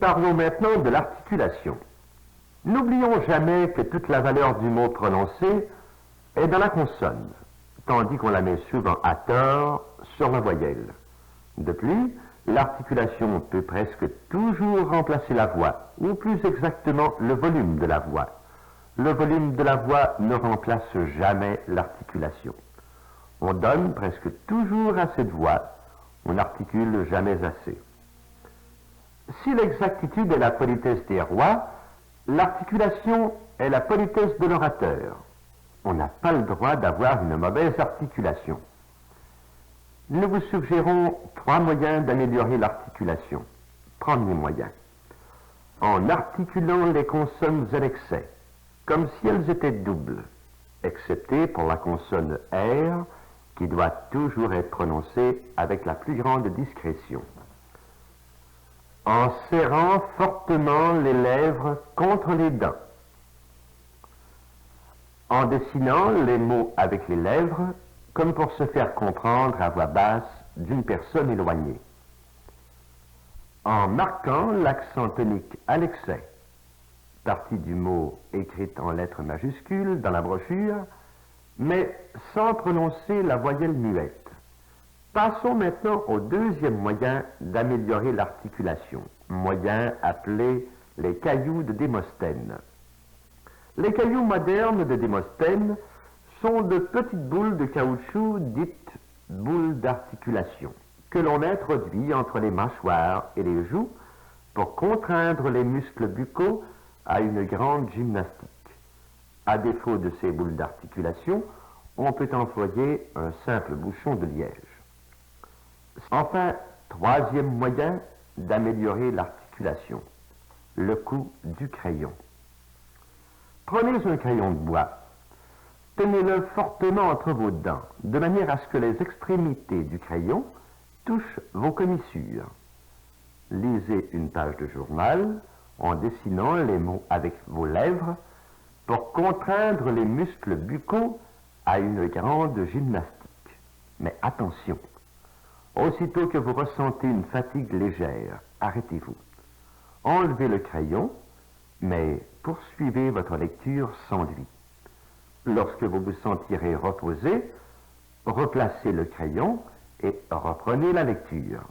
Parlons maintenant de l'articulation. N'oublions jamais que toute la valeur du mot prononcé est dans la consonne, tandis qu'on la met souvent à tort sur la voyelle. De plus, l'articulation peut presque toujours remplacer la voix, ou plus exactement le volume de la voix. Le volume de la voix ne remplace jamais l'articulation. On donne presque toujours assez de voix, on n'articule jamais assez. Si l'exactitude est la politesse des rois, l'articulation est la politesse de l'orateur. On n'a pas le droit d'avoir une mauvaise articulation. Nous vous suggérons 3 moyens d'améliorer l'articulation. Premier moyen, en articulant les consonnes à l'excès, comme si elles étaient doubles, excepté pour la consonne R, qui doit toujours être prononcée avec la plus grande discrétion. En serrant fortement les lèvres contre les dents, en dessinant les mots avec les lèvres, comme pour se faire comprendre à voix basse d'une personne éloignée, en marquant l'accent tonique à l'excès, partie du mot écrite en lettres majuscules dans la brochure, mais sans prononcer la voyelle muette. Passons maintenant au deuxième moyen d'améliorer l'articulation, moyen appelé les cailloux de Démosthène. Les cailloux modernes de Démosthène sont de petites boules de caoutchouc dites boules d'articulation, que l'on introduit entre les mâchoires et les joues pour contraindre les muscles buccaux à une grande gymnastique. À défaut de ces boules d'articulation, on peut employer un simple bouchon de liège. Enfin, troisième moyen d'améliorer l'articulation, le coup du crayon. Prenez un crayon de bois, tenez-le fortement entre vos dents, de manière à ce que les extrémités du crayon touchent vos commissures. Lisez une page de journal en dessinant les mots avec vos lèvres pour contraindre les muscles buccaux à une grande gymnastique. Mais attention, aussitôt que vous ressentez une fatigue légère, arrêtez-vous. Enlevez le crayon, mais poursuivez votre lecture sans lui. Lorsque vous vous sentirez reposé, replacez le crayon et reprenez la lecture.